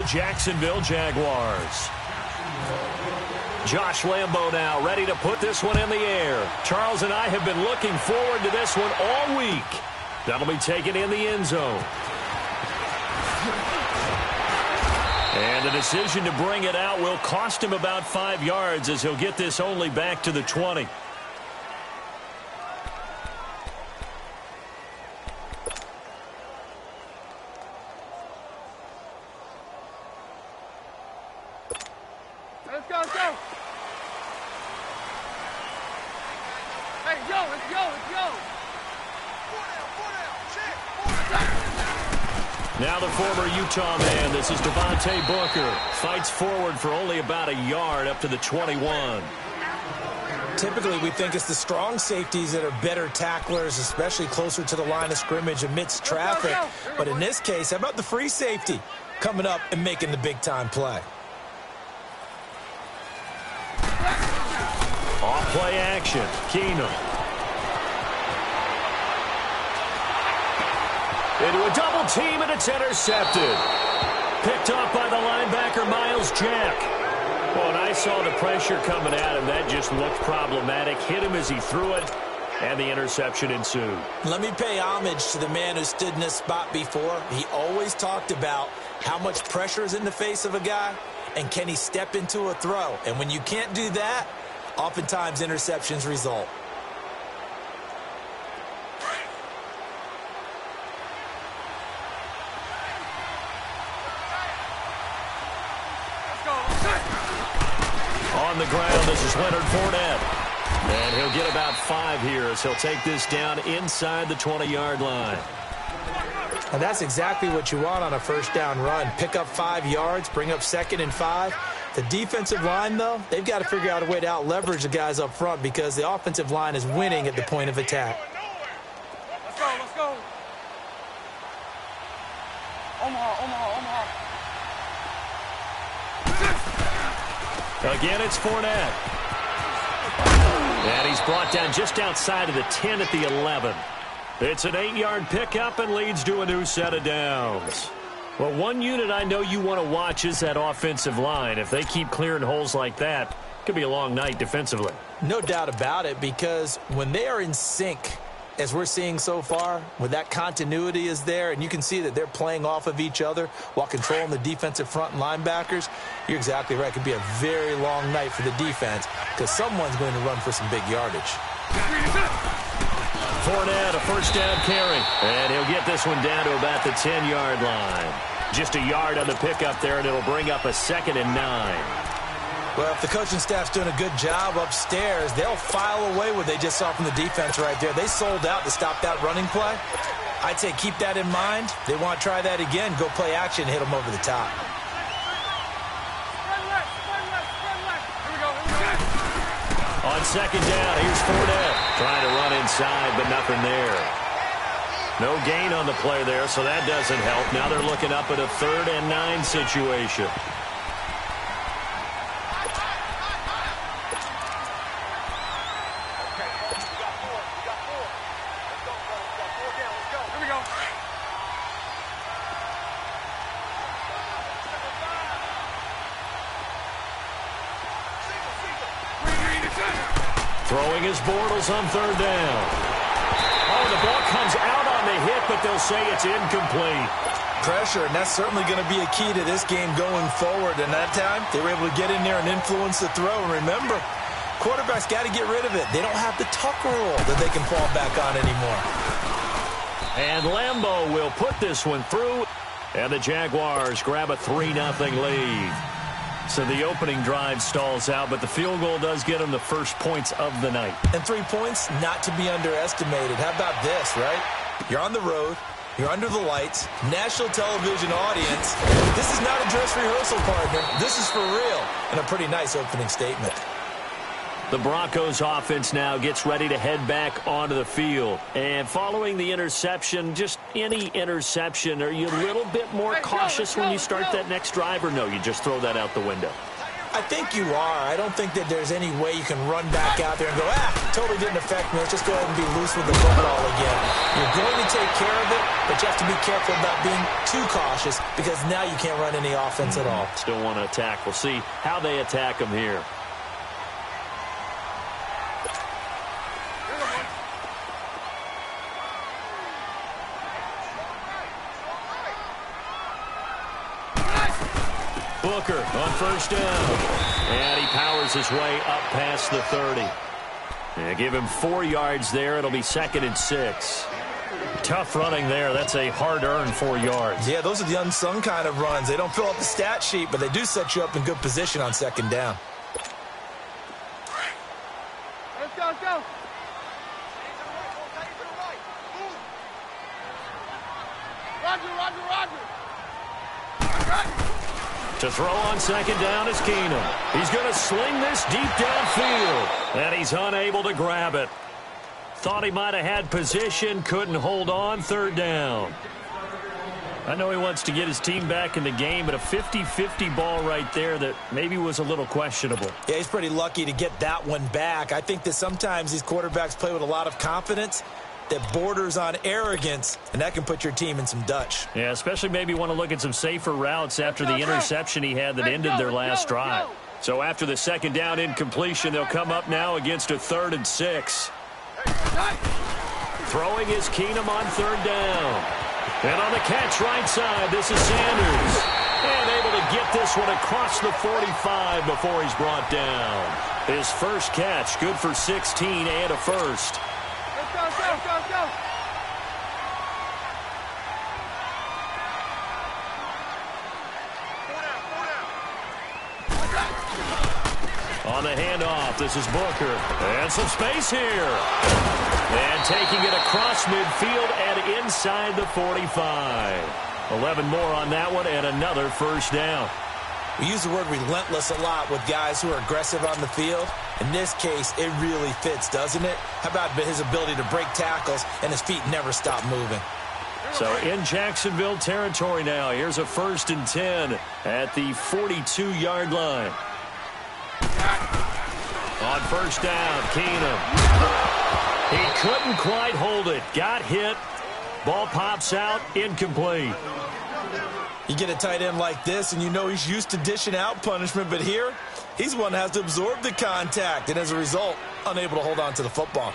Jacksonville Jaguars. Josh Lambo now ready to put this one in the air. Charles and I have been looking forward to this one all week. That'll be taken in the end zone. And the decision to bring it out will cost him about 5 yards as he'll get this only back to the 20. Let's go, let's go. Hey, yo, let's go, let's go. Now the former Utah man, this is Devontae Booker, fights forward for only about a yard up to the 21. Typically, we think it's the strong safeties that are better tacklers, especially closer to the line of scrimmage amidst traffic. But in this case, how about the free safety coming up and making the big-time play? Off-play action, Keenum. Into a double team, and it's intercepted. Picked off by the linebacker, Miles Jack. Well, and I saw the pressure coming at him. That just looked problematic. Hit him as he threw it, and the interception ensued. Let me pay homage to the man who stood in this spot before. He always talked about how much pressure is in the face of a guy, and can he step into a throw. And when you can't do that, oftentimes interceptions result. On the ground, this is Leonard Fournette. And he'll get about 5 here as he'll take this down inside the 20-yard line. And that's exactly what you want on a first down run. Pick up 5 yards, bring up 2nd and 5. The defensive line, though, they've got to figure out a way to out-leverage the guys up front because the offensive line is winning at the point of attack. Let's go, let's go. Omaha, Omaha, Omaha. Again, it's Fournette. And he's brought down just outside of the 10 at the 11. It's an 8-yard pickup and leads to a new set of downs. Well, one unit I know you want to watch is that offensive line. If they keep clearing holes like that, it could be a long night defensively. No doubt about it, because when they are in sync, as we're seeing so far, when that continuity is there, and you can see that they're playing off of each other while controlling the defensive front and linebackers, you're exactly right. It could be a very long night for the defense because someone's going to run for some big yardage. Fournette, a first down carry. And he'll get this one down to about the 10-yard line. Just a yard on the pickup there, and it'll bring up a 2nd and 9. Well, if the coaching staff's doing a good job upstairs, they'll file away what they just saw from the defense right there. They sold out to stop that running play. I'd say keep that in mind. They want to try that again. Go play action, hit them over the top. On 2nd down, here's Fournette. Trying to run inside, but nothing there. No gain on the play there, so that doesn't help. Now they're looking up at a 3rd and 9 situation. Throwing his Bortles on 3rd down. Oh, the ball comes out on the hit, but they'll say it's incomplete. Pressure, and that's certainly going to be a key to this game going forward. And that time, they were able to get in there and influence the throw. And remember, quarterbacks got to get rid of it. They don't have the tuck rule that they can fall back on anymore. And Lambo will put this one through. And the Jaguars grab a 3-0 lead. So the opening drive stalls out, but the field goal does get them the first points of the night. And 3 points, not to be underestimated. How about this, right? You're on the road. You're under the lights. National television audience. This is not a dress rehearsal, partner. This is for real. And a pretty nice opening statement. The Broncos offense now gets ready to head back onto the field. And following the interception, just any interception, are you a little bit more cautious when you start that next drive, or no, you just throw that out the window? I think you are. I don't think that there's any way you can run back out there and go, totally didn't affect me. Let's just go ahead and be loose with the football again. You're going to take care of it, but you have to be careful about being too cautious because now you can't run any offense at all. Still want to attack. We'll see how they attack them here. Booker on first down. And he powers his way up past the 30. And give him 4 yards there. It'll be 2nd and 6. Tough running there. That's a hard-earned 4 yards. Yeah, those are the unsung kind of runs. They don't fill up the stat sheet, but they do set you up in good position on 2nd down. Let's go, let's go. Roger. To throw on 2nd down is Keenum. He's going to sling this deep downfield, and he's unable to grab it. Thought he might have had position, couldn't hold on. 3rd down. I know he wants to get his team back in the game, but a 50-50 ball right there that maybe was a little questionable. Yeah, he's pretty lucky to get that one back. I think that sometimes these quarterbacks play with a lot of confidence that borders on arrogance, and that can put your team in some Dutch. Yeah, especially maybe want to look at some safer routes after the interception he had that ended their last drive. So after the 2nd down incompletion, they'll come up now against a 3rd and 6. Throwing is Keenum on 3rd down. And on the catch right side, this is Sanders. And able to get this one across the 45 before he's brought down. His first catch, good for 16 and a first. Go. On the handoff, this is Booker. And some space here. And taking it across midfield and inside the 45. 11 more on that one and another first down. We use the word relentless a lot with guys who are aggressive on the field. In this case, it really fits, doesn't it? How about his ability to break tackles and his feet never stop moving? So in Jacksonville territory now. Here's a 1st and 10 at the 42-yard line. On first down, Keenum. He couldn't quite hold it. Got hit. Ball pops out, incomplete. You get a tight end like this, and you know he's used to dishing out punishment, but here, he's one that has to absorb the contact, and as a result, unable to hold on to the football.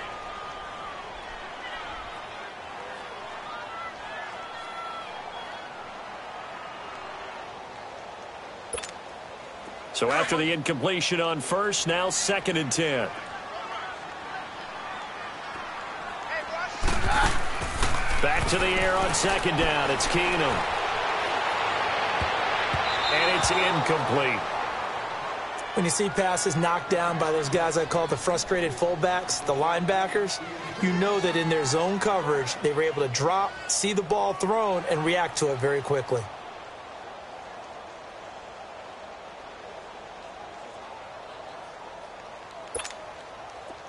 So after the incompletion on first, now 2nd and 10. Back to the air on 2nd down. It's Keenum. And it's incomplete. When you see passes knocked down by those guys I call the frustrated fullbacks, the linebackers, you know that in their zone coverage, they were able to drop, see the ball thrown, and react to it very quickly.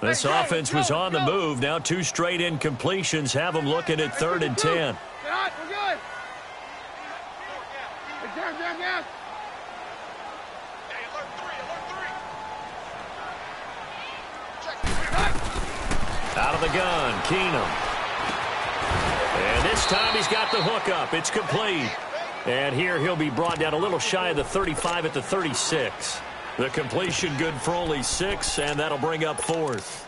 This offense was on the move. Now 2 straight incompletions have them looking at 3rd and 10. We're good. Down. Out of the gun, Keenum. And this time he's got the hook up. It's complete. And here he'll be brought down a little shy of the 35 at the 36. The completion good for only 6, and that'll bring up 4th.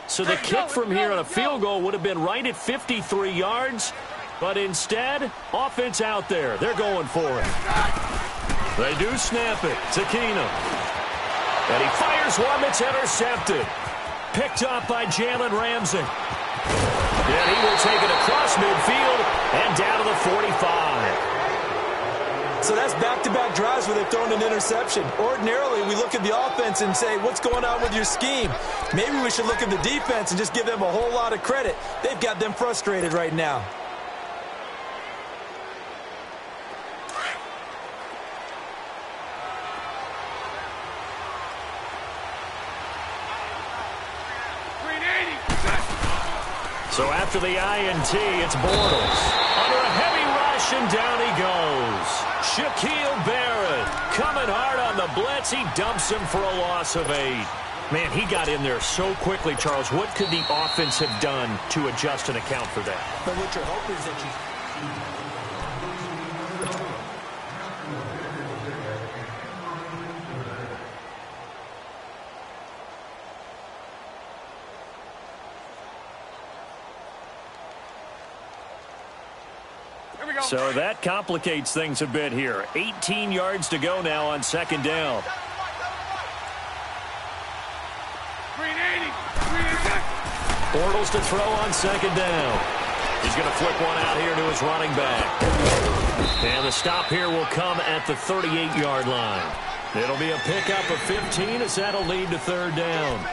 So the kick from here on a field goal would have been right at 53 yards, but instead, offense out there. They're going for it. They do snap it to Keenum. And he fires one that's intercepted. Picked up by Jalen Ramsey. And he will take it across midfield and down to the 45. So that's back-to-back drives where they've thrown an interception. Ordinarily, we look at the offense and say, what's going on with your scheme? Maybe we should look at the defense and just give them a whole lot of credit. They've got them frustrated right now. So after the INT, it's Bortles. Under a heavy rush, and down he goes. Shaquille Barrett coming hard on the blitz. He dumps him for a loss of 8. Man, he got in there so quickly, Charles. What could the offense have done to adjust and account for that? But what your hope is that you... So that complicates things a bit here. 18 yards to go now on second down. Bortles to throw on second down. He's going to flip one out here to his running back. And the stop here will come at the 38-yard line. It'll be a pickup of 15 as that'll lead to third down.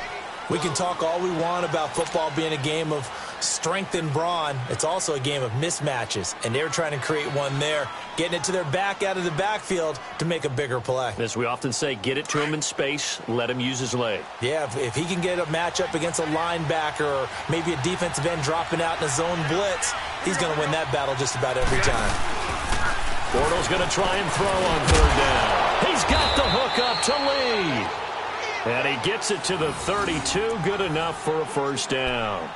We can talk all we want about football being a game of strength and brawn. It's also a game of mismatches, and they're trying to create one there, getting it to their back out of the backfield to make a bigger play. As we often say, get it to him in space, let him use his leg. Yeah, if he can get a matchup against a linebacker or maybe a defensive end dropping out in a zone blitz, he's going to win that battle just about every time. Bortles going to try and throw on third down. He's got the hook up to Lee. And he gets it to the 32, good enough for a first down.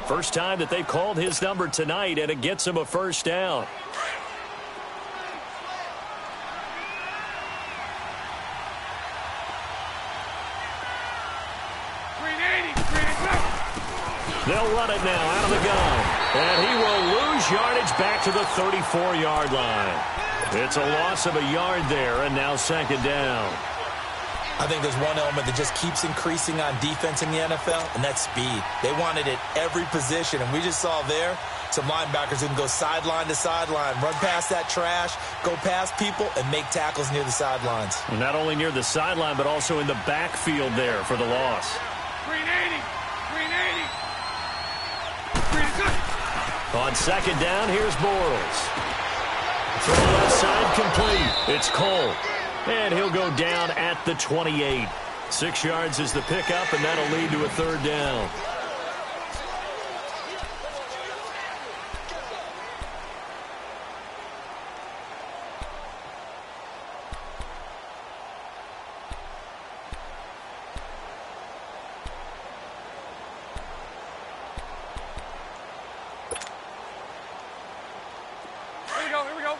First time that they've called his number tonight, and it gets him a first down. They'll run it now out of the gun. And he will lose yardage back to the 34-yard line. It's a loss of a yard there, and now second down. I think there's one element that just keeps increasing on defense in the NFL, and that's speed. They want it at every position, and we just saw there some linebackers who can go sideline to sideline, run past that trash, go past people, and make tackles near the sidelines. And not only near the sideline, but also in the backfield there for the loss. 380. On second down, here's Bortles. Throw left side complete. It's Cole. And he'll go down at the 28. 6 yards is the pickup, and that'll lead to a third down. Here we go.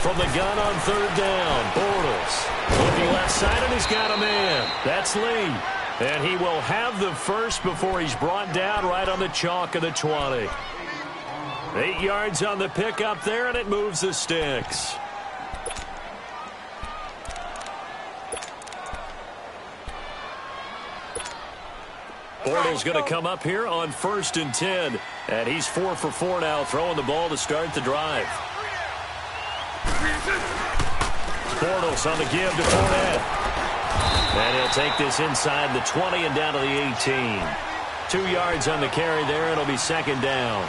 From the gun on third down, Bortles looking left side, and he's got a man. That's Lee. And he will have the first before he's brought down right on the chalk of the 20. 8 yards on the pickup there, and it moves the sticks. Bortles going to come up here on 1st and 10. And he's 4 for 4 now, throwing the ball to start the drive. Bortles on the give to Fournette. And he'll take this inside the 20 and down to the 18. 2 yards on the carry there. It'll be second down.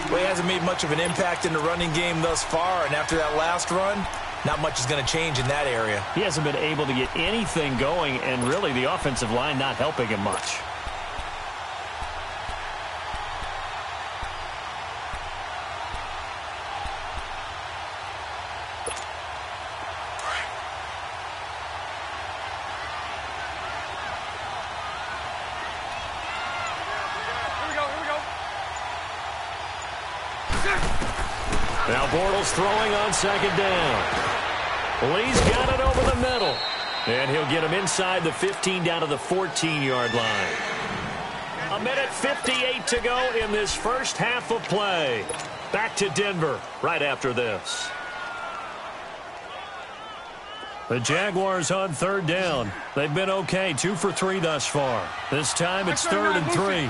Well, he hasn't made much of an impact in the running game thus far, and after that last run, not much is going to change in that area. He hasn't been able to get anything going, and really the offensive line not helping him much. Now Bortles throwing on second down. Lee's got it over the middle. And he'll get him inside the 15 down to the 14-yard line. 1:58 to go in this first half of play. Back to Denver right after this. The Jaguars on third down. They've been okay, 2 for 3 thus far. This time it's 3rd and 3.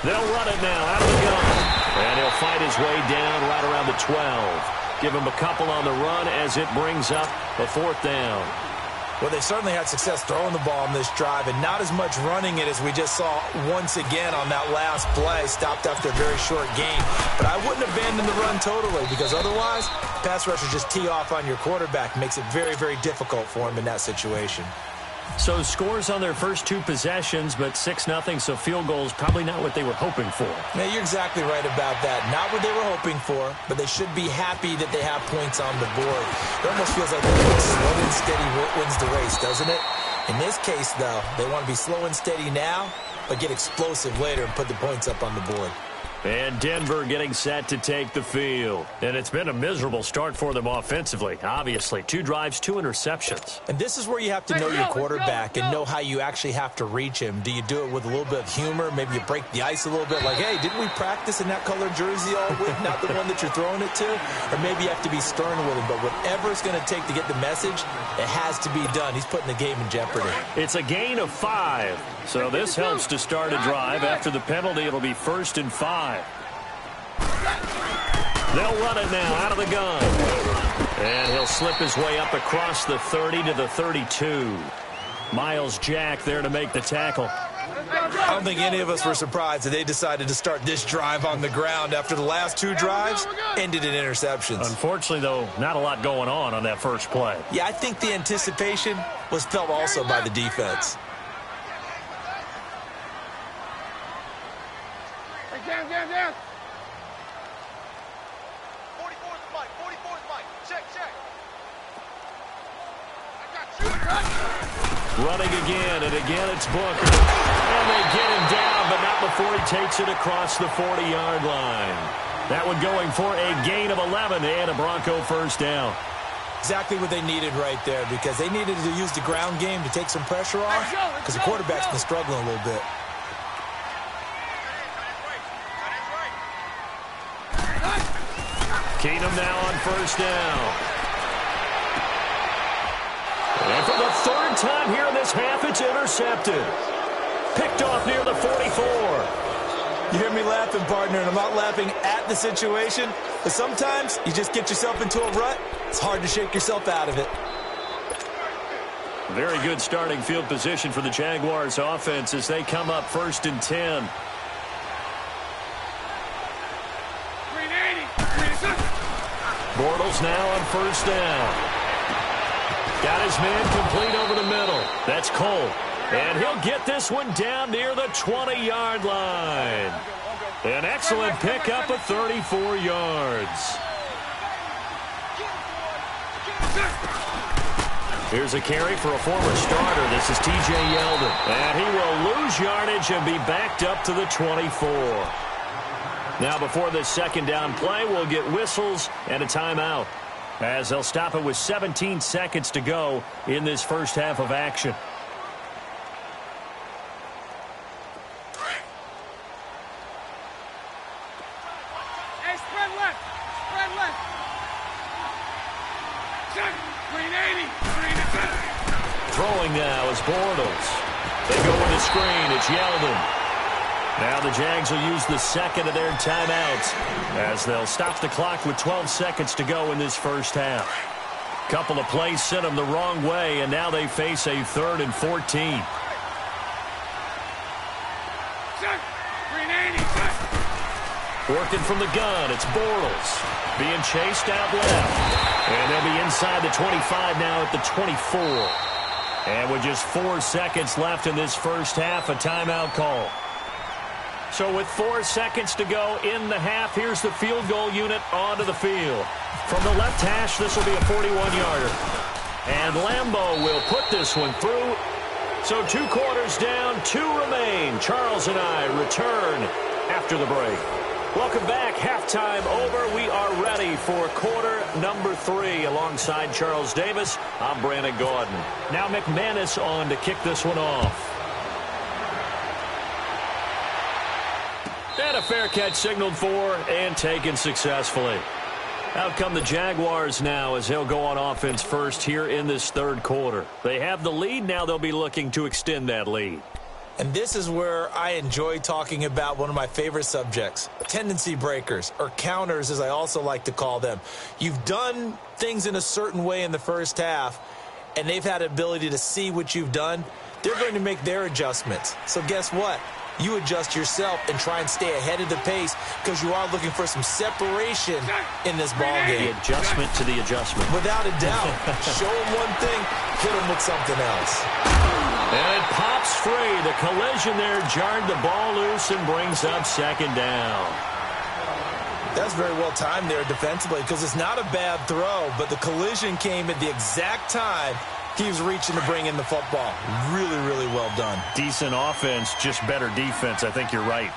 They'll run it now out of the gun. And he'll fight his way down right around the 12. Give him a couple on the run as it brings up a 4th down. Well, they certainly had success throwing the ball on this drive and not as much running it as we just saw once again on that last play, stopped after a very short gain. But I wouldn't abandon the run totally because otherwise, pass rushers just tee off on your quarterback. Makes it very, very difficult for him in that situation. So scores on their first 2 possessions, but 6-0, so field goals probably not what they were hoping for. Yeah, you're exactly right about that. Not what they were hoping for, but they should be happy that they have points on the board. It almost feels like slow and steady wins the race, doesn't it? In this case, though, they want to be slow and steady now, but get explosive later and put the points up on the board. And Denver getting set to take the field. And it's been a miserable start for them offensively, obviously. 2 drives, 2 interceptions. And this is where you have to know your quarterback and know how you actually have to reach him. Do you do it with a little bit of humor? Maybe you break the ice a little bit like, hey, didn't we practice in that color jersey all week, not the one that you're throwing it to? Or maybe you have to be stern with him. But whatever it's going to take to get the message, it has to be done. He's putting the game in jeopardy. It's a gain of 5. So this helps to start a drive. After the penalty, it'll be 1st and 5. They'll run it now out of the gun. And he'll slip his way up across the 30 to the 32. Miles Jack there to make the tackle. I don't think any of us were surprised that they decided to start this drive on the ground after the last 2 drives ended in interceptions. Unfortunately, though, not a lot going on that first play. Yeah, I think the anticipation was felt also by the defense. Down. 44's Mike. 44's Mike. Check. Running again, and again it's Booker. And they get him down, but not before he takes it across the 40-yard line. That one going for a gain of 11 and a Bronco first down. Exactly what they needed right there because they needed to use the ground game to take some pressure off because the quarterback's been struggling a little bit. Keenum now on first down. And for the 3rd time here in this half, it's intercepted. Picked off near the 44. You hear me laughing, partner, and I'm not laughing at the situation, but sometimes you just get yourself into a rut. It's hard to shake yourself out of it. Very good starting field position for the Jaguars offense as they come up 1st and 10. Bortles now on first down. Got his man complete over the middle. That's Cole. And he'll get this one down near the 20-yard line. An excellent pickup of 34 yards. Here's a carry for a former starter. This is T.J. Yeldon. And he will lose yardage and be backed up to the 24. Now before this 2nd down play, we'll get whistles and a timeout as they'll stop it with 17 seconds to go in this first half of action. Hey, spread left. Check. Green 80. Throwing now is Bortles. They go with the screen. It's Yeldon. Now the Jags will use the 2nd of their timeouts as they'll stop the clock with 12 seconds to go in this first half. Couple of plays sent them the wrong way, and now they face a 3rd and 14. Working from the gun, it's Bortles. Being chased out left. And they'll be inside the 25 now at the 24. And with just 4 seconds left in this first half, a timeout call. So with 4 seconds to go in the half, here's the field goal unit onto the field. From the left hash, this will be a 41-yarder. And Lambeau will put this one through. So 2 quarters down, 2 remain. Charles and I return after the break. Welcome back. Halftime over. We are ready for quarter number 3. Alongside Charles Davis, I'm Brandon Gordon. Now McManus on to kick this one off. And a fair catch signaled for and taken successfully. Out come the Jaguars now as they'll go on offense first here in this 3rd quarter. They have the lead. Now they'll be looking to extend that lead. And this is where I enjoy talking about one of my favorite subjects, tendency breakers, or counters as I also like to call them. You've done things in a certain way in the first half, and they've had the ability to see what you've done, they're going to make their adjustments. So guess what? You adjust yourself and try and stay ahead of the pace because you are looking for some separation in this ball game. The adjustment to the adjustment. Without a doubt. Show them one thing, hit them with something else. And it pops free. The collision there jarred the ball loose and brings up second down. That's very well timed there defensively because it's not a bad throw, but the collision came at the exact time he was reaching to bring in the football. Really, really well done. Decent offense, just better defense. I think you're right.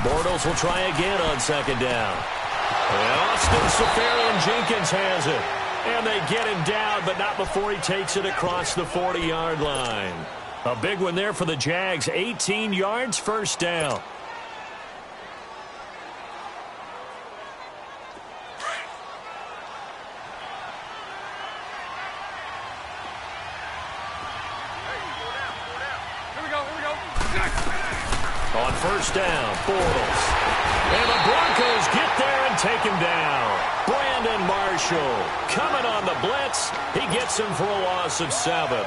Bortles will try again on second down. And Austin Safarian-Jenkins has it. And they get him down, but not before he takes it across the 40-yard line. A big one there for the Jags. 18 yards, first down. On first down, Bortles. And the Broncos get there and take him down. Brandon Marshall coming on the blitz. He gets him for a loss of 7.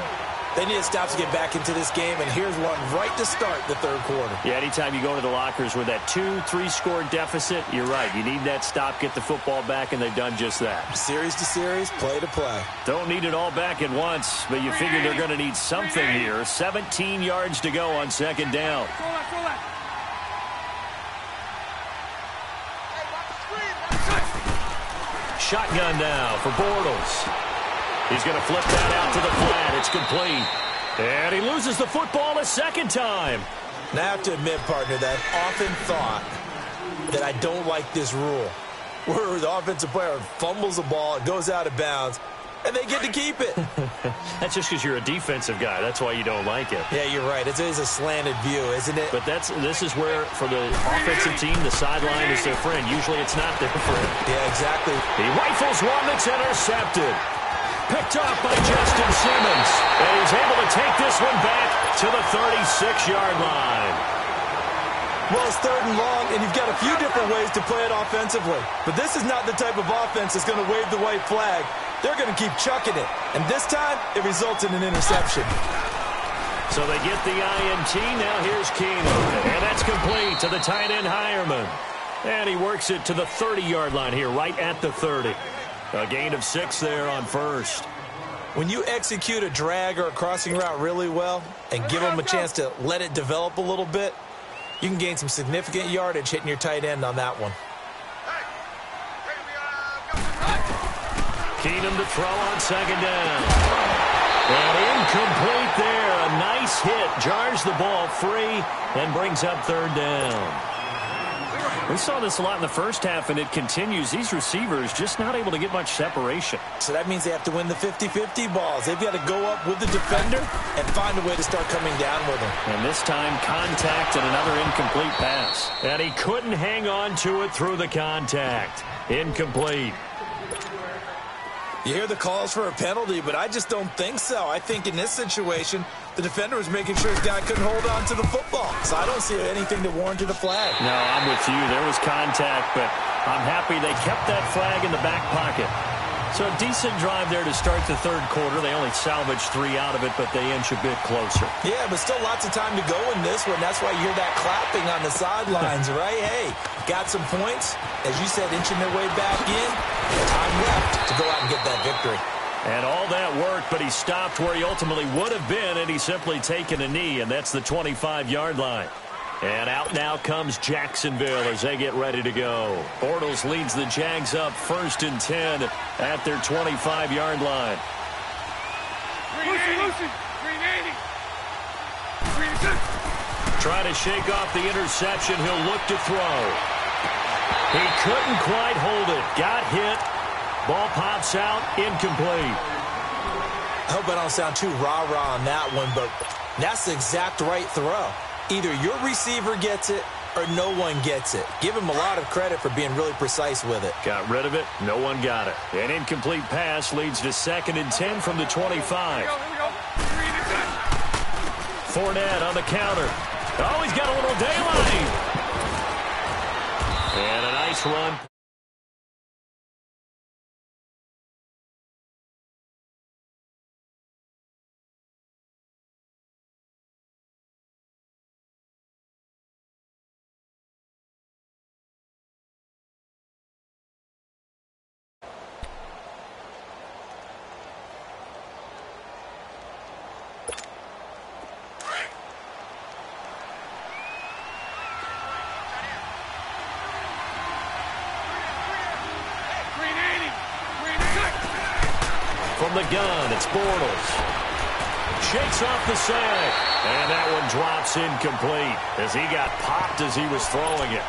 They need to stop to get back into this game, and here's one right to start the third quarter. Yeah, anytime you go to the lockers with that 2-3 score deficit, you're right. You need that stop, get the football back, and they've done just that. Series to series, play to play. Don't need it all back at once, but you figure they're going to need something here. 17 yards to go on second down. Shotgun now for Bortles. He's going to flip that out to the flat. It's complete. And he loses the football a second time. Now, I have to admit, partner, that I've often thought that I don't like this rule, where the offensive player fumbles the ball, it goes out of bounds, and they get to keep it. That's just because you're a defensive guy. That's why you don't like it. Yeah, you're right. It is a slanted view, isn't it? But this is where, for the offensive team, the sideline is their friend. Usually it's not their friend. Yeah, exactly. He rifles one that's intercepted. Picked off by Justin Simmons. And he's able to take this one back to the 36-yard line. Well, it's third and long, and you've got a few different ways to play it offensively. But this is not the type of offense that's going to wave the white flag. They're going to keep chucking it. And this time, it results in an interception. So they get the INT. Now here's Keenum. And that's complete to the tight end Hireman. And he works it to the 30-yard line here, right at the 30. A gain of 6 there on first. When you execute a drag or a crossing route really well and give them a chance to let it develop a little bit, you can gain some significant yardage hitting your tight end on that one. Keenum to throw on second down. And incomplete there. A nice hit. Jars the ball free and brings up third down. We saw this a lot in the first half, and it continues. These receivers just not able to get much separation. So that means they have to win the 50-50 balls. They've got to go up with the defender and find a way to start coming down with him. And this time, contact and another incomplete pass. And he couldn't hang on to it through the contact. Incomplete. You hear the calls for a penalty, but I just don't think so. I think in this situation, the defender was making sure his guy couldn't hold on to the football. So I don't see anything that warranted a flag. No, I'm with you. There was contact, but I'm happy they kept that flag in the back pocket. So a decent drive there to start the third quarter. They only salvaged 3 out of it, but they inch a bit closer. Yeah, but still lots of time to go in this one. That's why you hear that clapping on the sidelines, right? Hey, got some points. As you said, inching their way back in. Time left to go out and get that victory. And all that work, but he stopped where he ultimately would have been, and he's simply taken a knee, and that's the 25-yard line. And out now comes Jacksonville as they get ready to go. Bortles leads the Jags up 1st and 10 at their 25-yard line. 380. Trying to shake off the interception. He'll look to throw. He couldn't quite hold it. Got hit. Ball pops out. Incomplete. I hope I don't sound too rah-rah on that one, but that's the exact right throw. Either your receiver gets it or no one gets it. Give him a lot of credit for being really precise with it. Got rid of it. No one got it. An incomplete pass leads to 2nd and 10 from the 25. Fournette on the counter. Oh, he's got a little daylight. And a nice run. From the gun, it's Bortles. Shakes off the sack. And that one drops incomplete as he got popped as he was throwing it.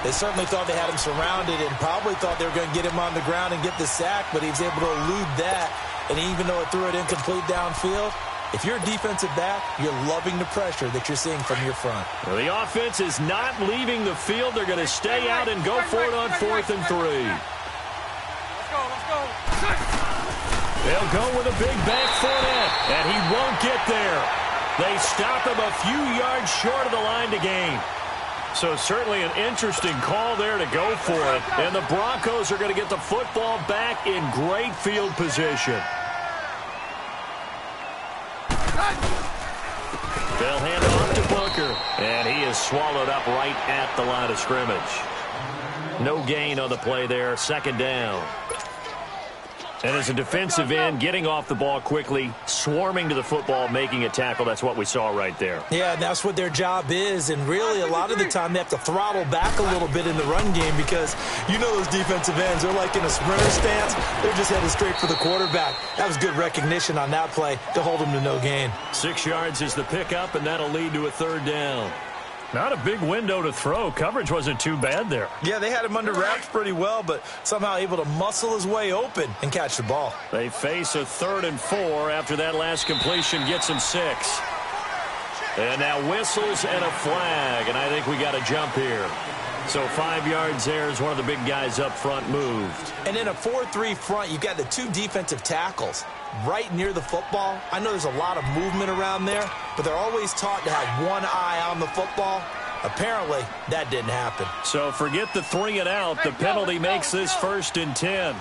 They certainly thought they had him surrounded and probably thought they were going to get him on the ground and get the sack, but he was able to elude that. And even though it threw it incomplete downfield, if you're a defensive back, you're loving the pressure that you're seeing from your front. Well, the offense is not leaving the field. They're going to stay out and go for it on 4th and 3. Let's go. They'll go with a big bank Fournette, and he won't get there. They stop him a few yards short of the line to gain. So certainly an interesting call there to go for it. And the Broncos are going to get the football back in great field position. They'll hand it off to Booker. And he is swallowed up right at the line of scrimmage. No gain on the play there. 2nd down. And as a defensive end, getting off the ball quickly, swarming to the football, making a tackle, that's what we saw right there. Yeah, and that's what their job is. And really, a lot of the time, they have to throttle back a little bit in the run game because you know those defensive ends, they're like in a sprinter stance. They're just headed straight for the quarterback. That was good recognition on that play to hold them to no gain. 6 yards is the pickup, and that'll lead to a 3rd down. Not a big window to throw. Coverage wasn't too bad there. Yeah, they had him under wraps pretty well, but somehow able to muscle his way open and catch the ball. They face a 3rd and 4 after that last completion gets him 6. And now whistles and a flag, and I think we got a jump here. So 5 yards there as one of the big guys up front moved. And in a 4-3 front, you've got the 2 defensive tackles right near the football. I know there's a lot of movement around there, but they're always taught to have one eye on the football. Apparently, that didn't happen. So forget the 3 and out. The penalty makes this 1st and 10.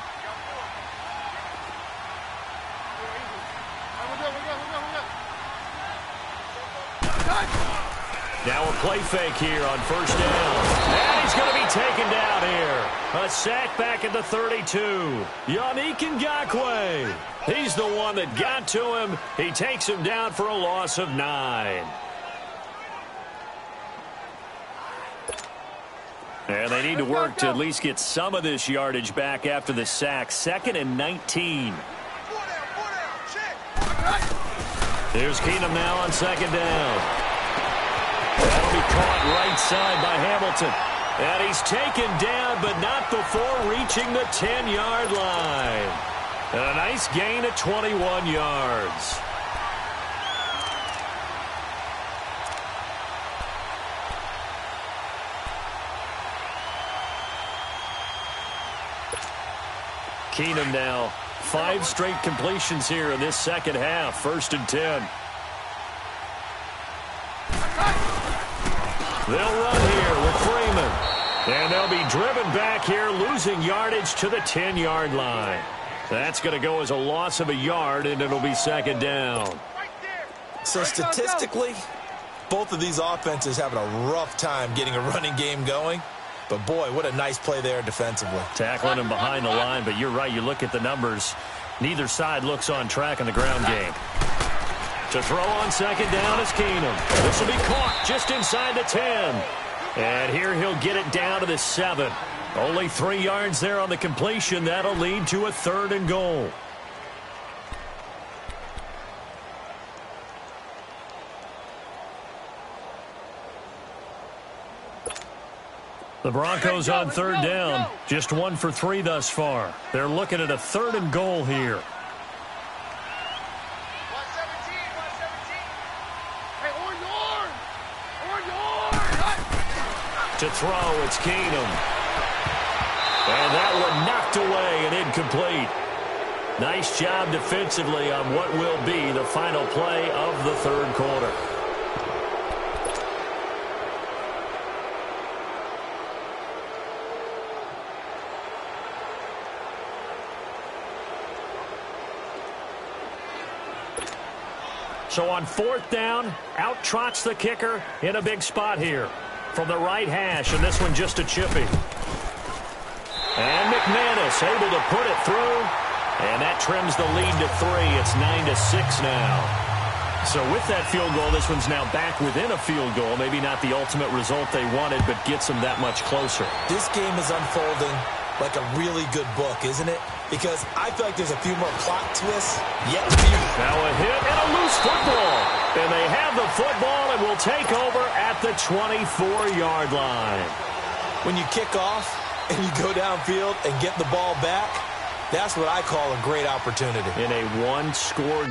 Now a play fake here on 1st down. And he's going to be taken down here. A sack back at the 32. Yannick Ngakoue. He's the one that got to him. He takes him down for a loss of 9. And they need to work to at least get some of this yardage back after the sack. 2nd and 19. Here's Keenum now on 2nd down. That'll be caught right side by Hamilton. And he's taken down, but not before reaching the 10-yard line. A nice gain of 21 yards. Keenum now, 5 straight completions here in this 2nd half. 1st and 10. They'll run here with Freeman. And they'll be driven back here, losing yardage to the 10-yard line. That's going to go as a loss of a yard, and it'll be 2nd down. So statistically, both of these offenses having a rough time getting a running game going. But, boy, what a nice play there defensively. Tackling him behind the line, but you're right. You look at the numbers. Neither side looks on track in the ground game. To throw on 2nd down is Keenum. This will be caught just inside the 10. And here he'll get it down to the 7. Only 3 yards there on the completion. That'll lead to a 3rd and goal. The Broncos on 3rd down. Just 1 for 3 thus far. They're looking at a 3rd and goal here. To throw, it's Keenum. And that one knocked away and incomplete. Nice job defensively on what will be the final play of the 3rd quarter. So on 4th down, out trots the kicker in a big spot here. From the right hash, and this one just a chippy. And McManus able to put it through, and that trims the lead to 3. It's 9-6 now. So with that field goal, this one's now back within a field goal. Maybe not the ultimate result they wanted, but gets them that much closer. This game is unfolding like a really good book, isn't it? Because I feel like there's a few more plot twists yet to be. Now a hit and a loose football. And they have the football and will take over at the 24-yard line. When you kick off and you go downfield and get the ball back, that's what I call a great opportunity. In a one-score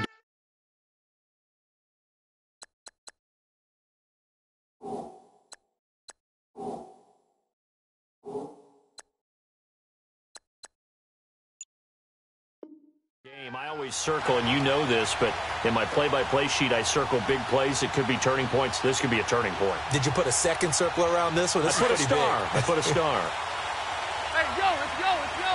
game. I always circle, and you know this, but in my play-by-play sheet, I circle big plays. It could be turning points. This could be a turning point. Did you put a second circle around this one? This I put a star. I put a star. Hey, yo, let's go, let's go.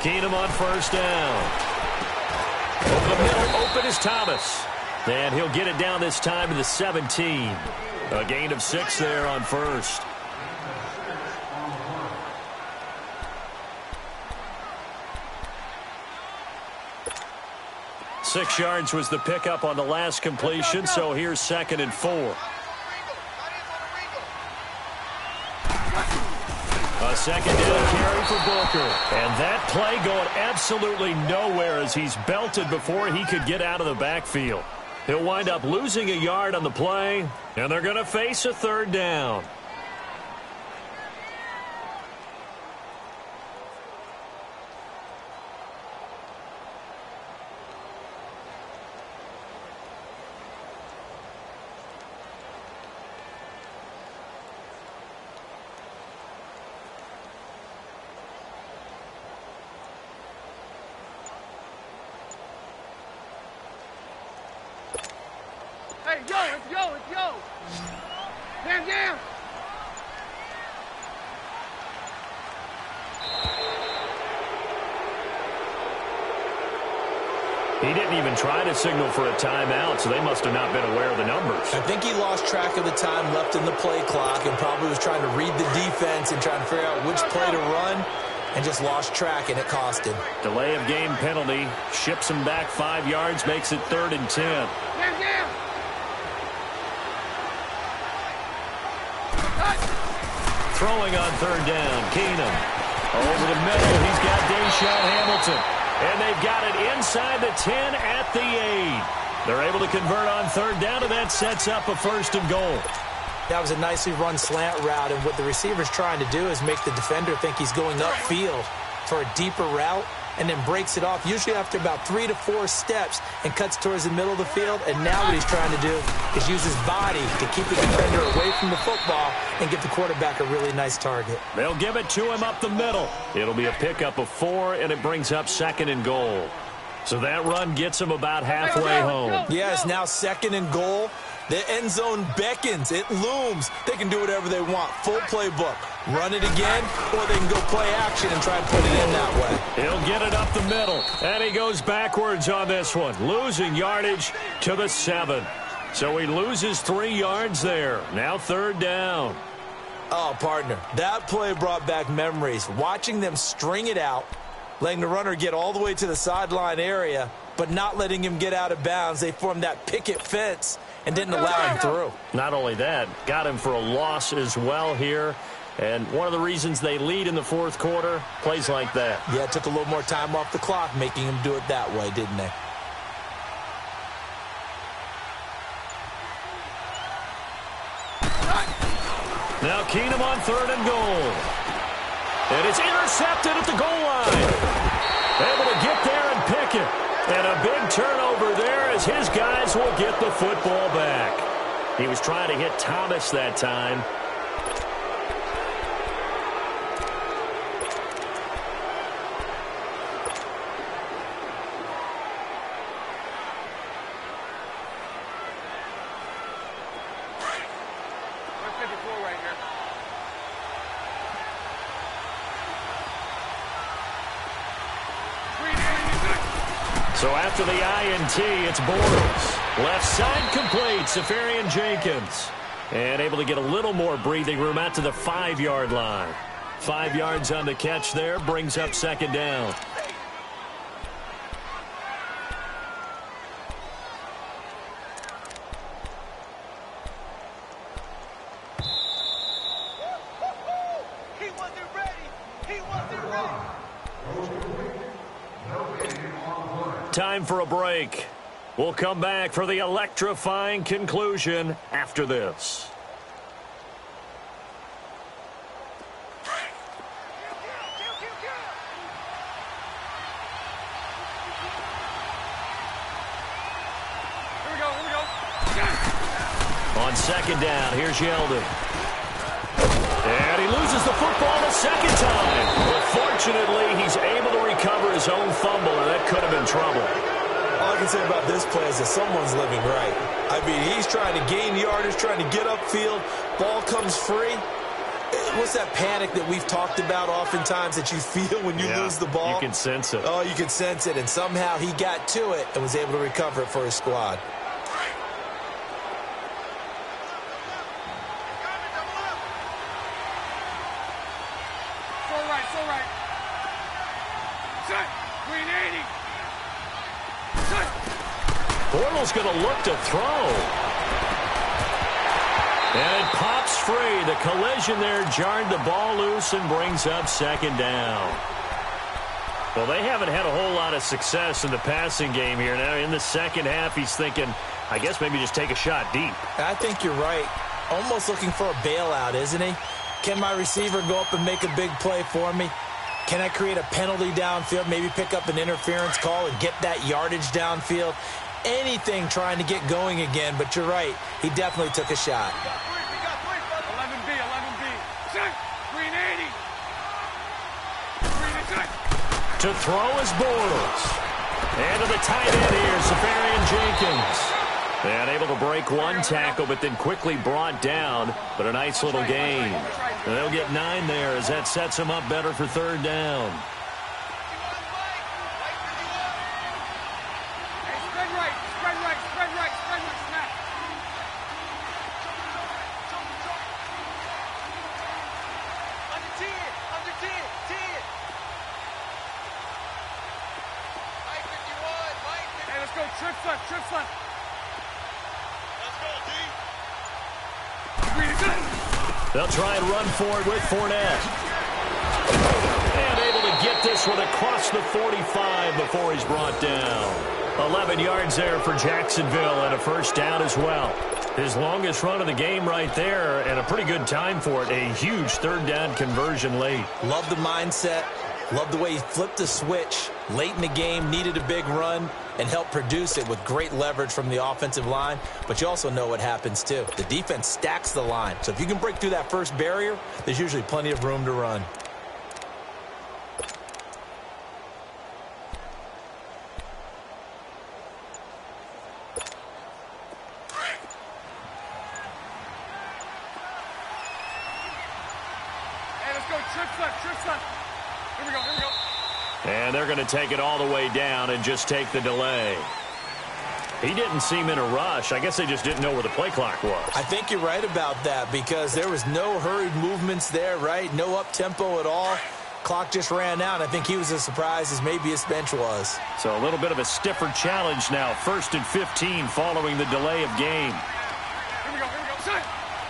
Keenum on first down. Over the middle, open is Thomas. And he'll get it down this time to the 17. A gain of 6 there on first. Six yards was the pickup on the last completion, so here's 2nd and 4. A second down carry for Booker. And that play going absolutely nowhere as he's belted before he could get out of the backfield. He'll wind up losing a yard on the play, and they're going to face a 3rd down. Hey, yo, let's go, let's go. Damn, damn. He didn't even try to signal for a timeout, so they must have not been aware of the numbers. I think he lost track of the time left in the play clock and probably was trying to read the defense and trying to figure out which play to run and just lost track, and it cost him. Delay of game penalty. Ships him back 5 yards, makes it 3rd and 10. Damn, damn. Throwing on 3rd down, Keenum. Over the middle, he's got Deshaun Hamilton. And they've got it inside the 10 at the 8. They're able to convert on 3rd down, and that sets up a 1st and goal. That was a nicely run slant route, and what the receiver's trying to do is make the defender think he's going upfield for a deeper route and then breaks it off, usually after about 3 to 4 steps, and cuts towards the middle of the field. And now what he's trying to do is use his body to keep the defender away from the football and give the quarterback a really nice target. They'll give it to him up the middle. It'll be a pickup of 4, and it brings up 2nd and goal. So that run gets him about halfway home. Yeah, it's now 2nd and goal. The end zone beckons. It looms. They can do whatever they want. Full playbook. Run it again, or they can go play action and try and put it in that way. He'll get it up the middle, and he goes backwards on this one, losing yardage to the 7. So he loses 3 yards there. Now 3rd down. Oh, partner, that play brought back memories. Watching them string it out, letting the runner get all the way to the sideline area, but not letting him get out of bounds. They formed that picket fence and didn't allow him through. Not only that, got him for a loss as well here. And one of the reasons they lead in the 4th quarter, plays like that. Yeah, it took a little more time off the clock, making him do it that way, didn't they? Now Keenum on 3rd and goal. And it's intercepted at the goal line. Able to get there and pick it. And a big turnover there as his guys will get the football back. He was trying to hit Thomas that time. So after the INT, it's Bortles. Left side complete, Safarian Jenkins. And able to get a little more breathing room out to the 5-yard line. 5 yards on the catch there, brings up 2nd down. Time for a break. We'll come back for the electrifying conclusion after this. On second down, here's Yeldon. And he loses the football a second time. But fortunately, he's able to recover his own fumble, and that could have been trouble. All I can say about this play is that someone's living right. I mean, he's trying to gain yardage, trying to get upfield. Ball comes free. What's that panic that we've talked about oftentimes that you feel when you lose the ball? You can sense it. Oh, you can sense it. And somehow he got to it and was able to recover it for his squad. Bortles going to look to throw. And it pops free. The collision there jarred the ball loose and brings up second down. Well, they haven't had a whole lot of success in the passing game here. Now, in the second half, he's thinking, I guess maybe just take a shot deep. I think you're right. Almost looking for a bailout, isn't he? Can my receiver go up and make a big play for me? Can I create a penalty downfield, maybe pick up an interference call and get that yardage downfield? Anything trying to get going again, but you're right. He definitely took a shot. 11B, 11B. Check. 380. To throw is Bortles. And to the tight end here, Safarian Jenkins. And able to break one tackle, but then quickly brought down. But a nice little gain. And they'll get 9 there as that sets them up better for third down. They'll try and run for it with Fournette. And able to get this one across the 45 before he's brought down. 11 yards there for Jacksonville and a first down as well. His longest run of the game right there and a pretty good time for it. A huge third down conversion late. Love the mindset. Love the way he flipped the switch late in the game, needed a big run, and helped produce it with great leverage from the offensive line. But you also know what happens, too. The defense stacks the line. So if you can break through that first barrier, there's usually plenty of room to run. Hey, let's go. Trips left. Here we go. And they're going to take it all the way down and just take the delay. He didn't seem in a rush. I guess they just didn't know where the play clock was. I think you're right about that because there was no hurried movements there, right? No up-tempo at all. Clock just ran out. I think he was as surprised as maybe his bench was. So a little bit of a stiffer challenge now. 1st and 15 following the delay of game. Here we go. Set.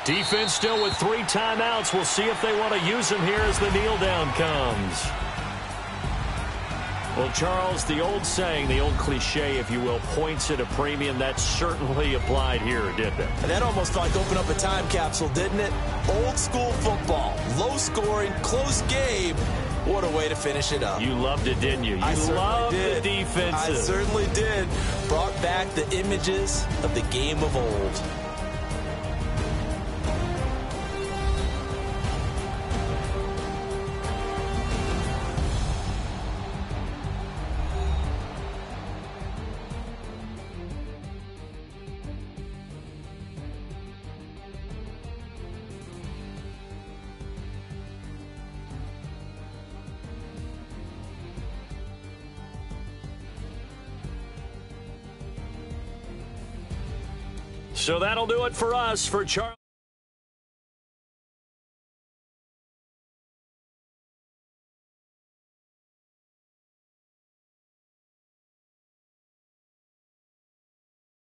Defense still with 3 timeouts. We'll see if they want to use them here as the kneel down comes. Well, Charles, the old saying, the old cliche, if you will, points at a premium. That certainly applied here, didn't it? And that almost felt like open up a time capsule, didn't it? Old school football, low scoring, close game. What a way to finish it up. You loved it, didn't you? I You loved did. the defenses. I certainly did. Brought back the images of the game of old. So that'll do it for us. For Charles.